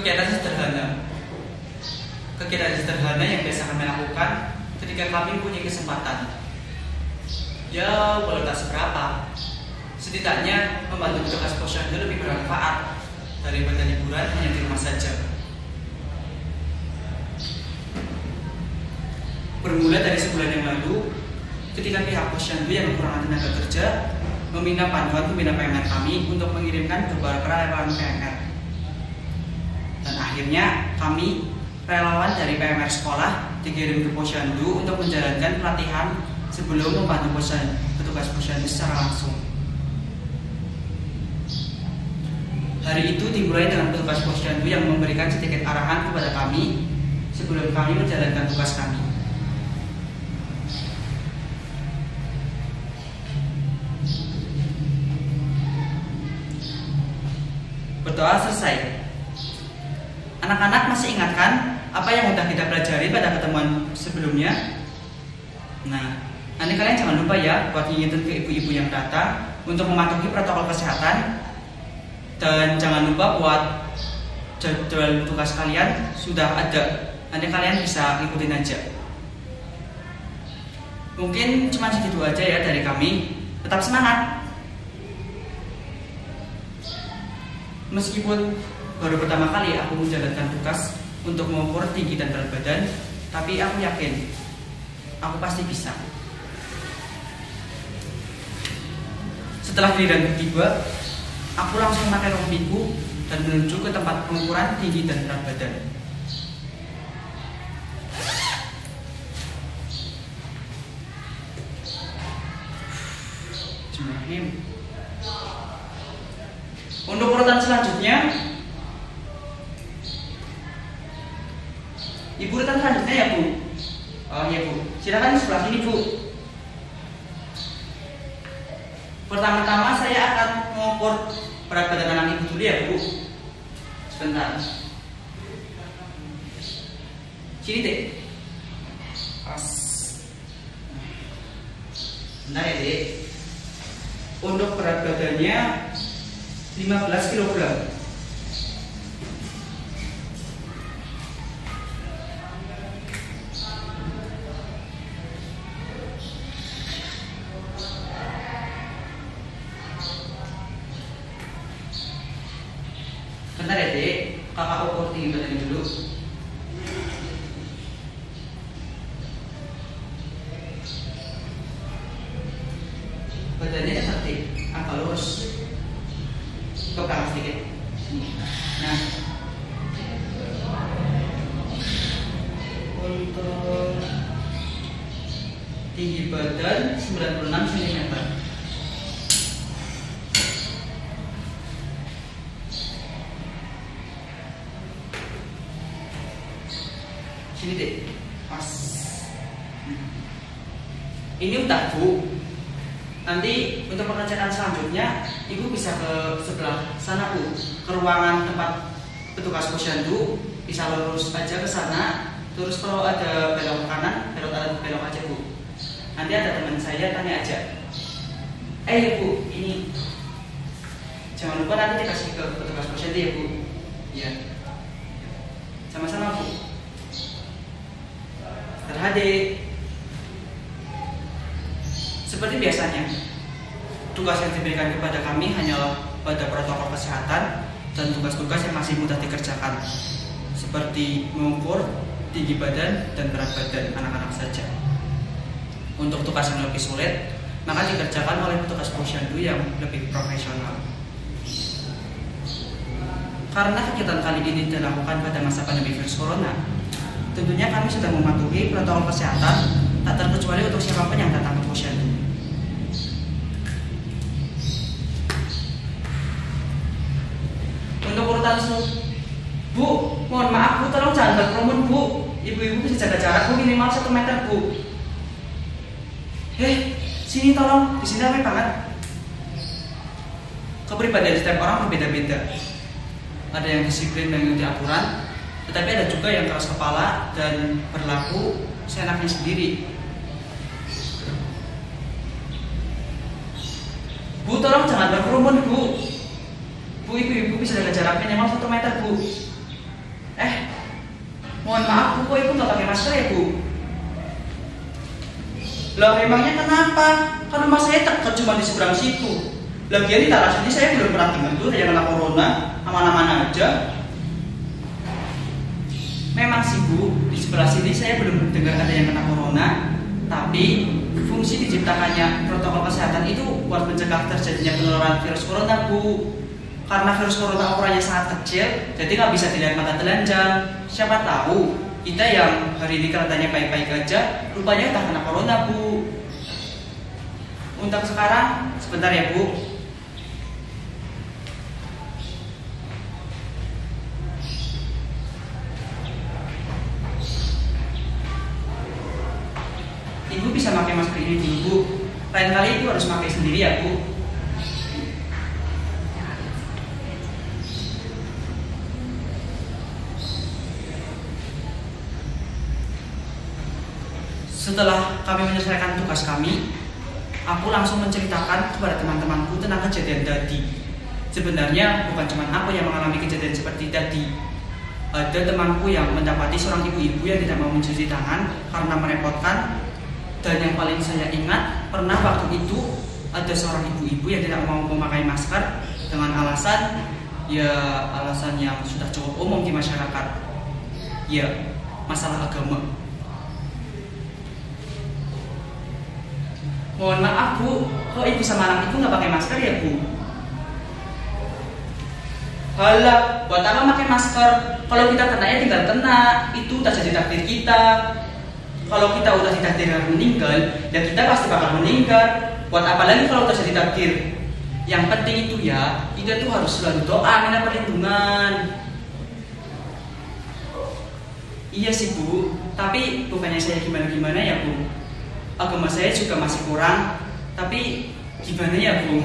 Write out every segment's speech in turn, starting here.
Kegiatan sederhana. Kegiatan sederhana yang biasa kami lakukan ketika kami punya kesempatan. Ya, walau tak seberapa, setidaknya membantu petugas posyandu lebih bermanfaat daripada liburan hanya di rumah saja. Bermula dari sebulan yang lalu, ketika pihak posyandu yang kekurangan tenaga kerja meminta bantuan pembina PMR kami untuk mengirimkan beberapa relawan PMR. Dan akhirnya kami, relawan dari PMR sekolah, dikirim ke posyandu untuk menjalankan pelatihan sebelum membantu petugas posyandu secara langsung. Hari itu dimulai dengan petugas posyandu yang memberikan sedikit arahan kepada kami sebelum kami menjalankan tugas kami. Berdoa selesai. Anak-anak masih ingatkan apa yang sudah kita pelajari pada pertemuan sebelumnya? Nah, nanti kalian jangan lupa ya buat ngingetin ke ibu-ibu yang datang untuk mematuhi protokol kesehatan. Dan jangan lupa buat jadwal tugas kalian sudah ada. Nanti kalian bisa ikutin aja. Mungkin cuma segitu aja ya dari kami. Tetap semangat. Meskipun baru pertama kali aku menjalankan tugas untuk mengukur tinggi dan berat badan, tapi aku yakin aku pasti bisa. Setelah giliran tiba, aku langsung pakai rompiku dan menuju ke tempat pengukuran tinggi dan berat badan. Untuk urutan selanjutnya, ibu urutan selanjutnya ya bu. Oh iya bu, silakan sebelah sini bu. Pertama-tama saya akan mengukur berat badan anak ibu dulu ya bu. Sebentar. Sini dek. Pas. Bentar ya dek. Untuk berat badannya 15 kg. Bentar ya dek, kakak ukur tinggi badannya dulu. Badannya cantik, agak lurus, ke belakang sedikit. Nah, untuk tinggi badan 96 cm. Sini deh, pas. Ini udah bu. Nanti untuk pengecekan selanjutnya, ibu bisa ke sebelah sana bu, ke ruangan tempat petugas posyandu. Bisa lurus aja ke sana. Terus kalau ada belok kanan, belok aja bu. Nanti ada teman saya tanya aja. Bu, ini jangan lupa nanti dikasih ke petugas posyandu ya bu. Ya, sama-sama bu. Terhadir. Seperti biasanya, tugas yang diberikan kepada kami hanyalah pada protokol kesehatan dan tugas-tugas yang masih mudah dikerjakan, seperti mengukur tinggi badan dan berat badan anak-anak saja. Untuk tugas yang lebih sulit, maka dikerjakan oleh petugas posyandu yang lebih profesional. Karena kegiatan kali ini dilakukan pada masa pandemi virus corona, tentunya kami sudah mematuhi protokol kesehatan, tak terkecuali untuk siapapun yang datang ke posyandu. Untuk urutan bu, mohon maaf bu, tolong jangan berkerumun bu. Ibu-ibu bisa jaga jarak bu, minimal 1 meter bu. Sini tolong, di sini ramai banget. Kepribadian setiap orang berbeda-beda. Ada yang disiplin dan mengikuti aturan, tetapi ada juga yang keras kepala dan berlaku seenaknya sendiri. Bu, tolong jangan berkerumun bu. Bu, ibu-ibu bisa jaga jarak minimal 1 meter bu. Mohon maaf Bu, kok Ibu nggak pakai masker ya Bu? Lah emangnya kenapa? Kan rumah saya dekat cuma di seberang situ. Lagian di tanah sini saya belum pernah dengar tuh ada yang kena corona, aman-aman aja. Memang sih Bu, di sebelah sini saya belum dengar ada yang kena corona. Tapi fungsi diciptakannya protokol kesehatan itu buat mencegah terjadinya penularan virus corona Bu. Karena virus corona ukurannya sangat kecil, jadi nggak bisa dilihat mata telanjang. Siapa tahu kita yang hari ini kelihatannya baik-baik aja, rupanya udah kena corona Bu. Untuk sekarang, sebentar ya Bu. Ibu bisa pakai masker ini dulu Bu. Lain kali Ibu harus pakai sendiri ya Bu. Setelah kami menyelesaikan tugas kami, aku langsung menceritakan kepada teman-temanku tentang kejadian tadi. Sebenarnya bukan cuma aku yang mengalami kejadian seperti tadi. Ada temanku yang mendapati seorang ibu-ibu yang tidak mau mencuci tangan karena merepotkan. Dan yang paling saya ingat, pernah waktu itu ada seorang ibu-ibu yang tidak mau memakai masker dengan alasan yang sudah cukup umum di masyarakat. Ya, masalah agama. Mohon maaf Bu, kok Ibu sama anak Ibu nggak pakai masker ya Bu? Halah, buat apa pakai masker? Kalau kita kena ya tinggal kena, itu tak jadi takdir kita. Kalau kita udah ditakdirkan meninggal, ya kita pasti bakal meninggal. Buat apa lagi kalau terjadi takdir? Yang penting itu ya, kita tuh harus selalu doa minta perlindungan. Iya sih Bu, tapi bukannya saya gimana-gimana ya Bu. Agama saya juga masih kurang, tapi gimana ya Bu?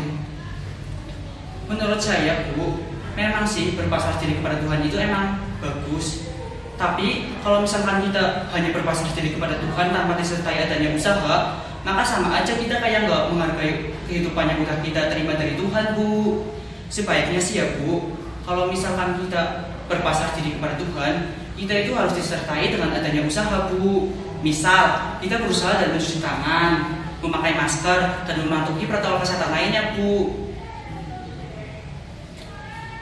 Menurut saya Bu, memang sih berpasrah diri kepada Tuhan itu emang bagus. Tapi kalau misalkan kita hanya berpasrah diri kepada Tuhan tanpa disertai adanya usaha, maka sama aja kita kayak nggak menghargai kehidupan yang udah kita terima dari Tuhan Bu. Sebaiknya sih ya Bu, kalau misalkan kita berpasrah diri kepada Tuhan, kita itu harus disertai dengan adanya usaha Bu. Misal, kita berusaha dan mencuci tangan, memakai masker, dan mematuhi protokol kesehatan lainnya Bu.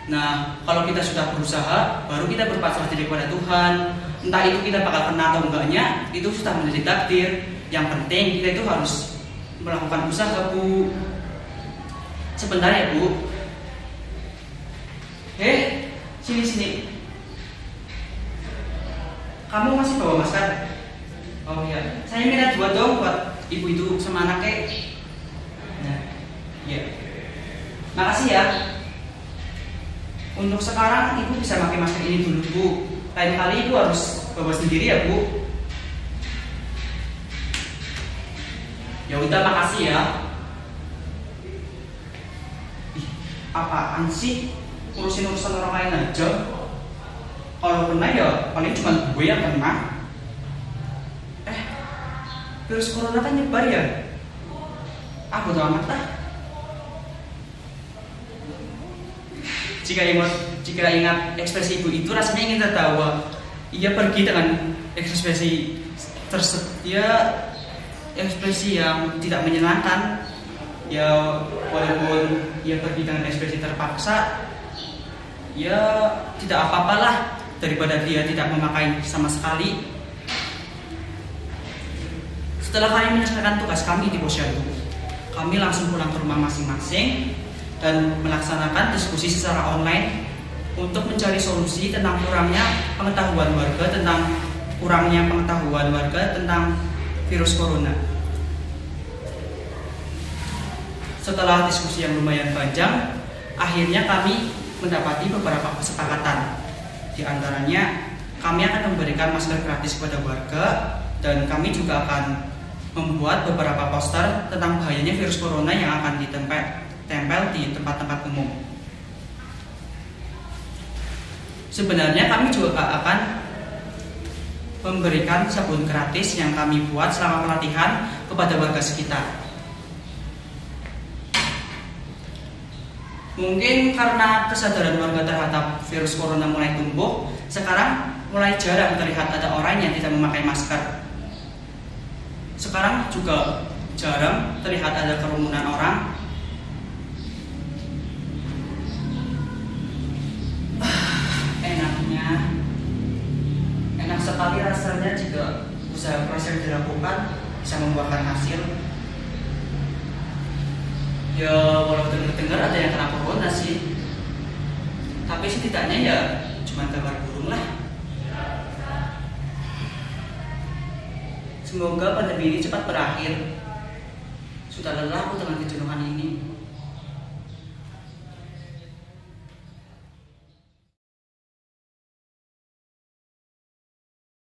Nah, kalau kita sudah berusaha, baru kita berpasrah diri kepada Tuhan. Entah itu kita bakal kena atau enggaknya, itu sudah menjadi takdir. Yang penting kita itu harus melakukan usaha Bu. Sebentar ya Bu. Sini. Kamu masih bawa masker? Oh iya, saya minta 2 dong buat ibu itu sama anaknya. Nah, iya. Makasih ya. Untuk sekarang ibu bisa pakai masker ini dulu Bu. Lain kali ibu harus bawa sendiri ya Bu. Ya udah, makasih ya. Apaan sih? Urusin urusan orang lain aja. Kalau kena ya paling cuma gue yang kena. Virus corona kan nyebar ya. Bodo amat lah. Jika ingat ekspresi ibu itu, rasanya ingin tertawa. Ia pergi dengan ekspresi ekspresi yang tidak menyenangkan. Ya walaupun ia pergi dengan ekspresi terpaksa, ya tidak apa-apalah daripada dia tidak memakai sama sekali. Setelah kami menyelesaikan tugas kami di posyandu, kami langsung pulang ke rumah masing-masing dan melaksanakan diskusi secara online untuk mencari solusi tentang kurangnya pengetahuan warga tentang virus corona. Setelah diskusi yang lumayan panjang, akhirnya kami mendapati beberapa kesepakatan. Di antaranya, kami akan memberikan masker gratis kepada warga dan kami juga akan membuat beberapa poster tentang bahayanya virus corona yang akan ditempel di tempat-tempat umum. Sebenarnya kami juga akan memberikan sabun gratis yang kami buat selama pelatihan kepada warga sekitar. Mungkin karena kesadaran warga terhadap virus corona mulai tumbuh, sekarang mulai jarang terlihat ada orang yang tidak memakai masker. Sekarang juga jarang terlihat ada kerumunan orang. Enak sekali rasanya jika usaha keras yang dilakukan bisa membuahkan hasil. Ya walau dengar-dengar ada yang kena corona sih, tapi setidaknya ya cuma kabar burung lah. Semoga pandemi ini cepat berakhir. Sudah lelah aku dengan kejenuhan ini.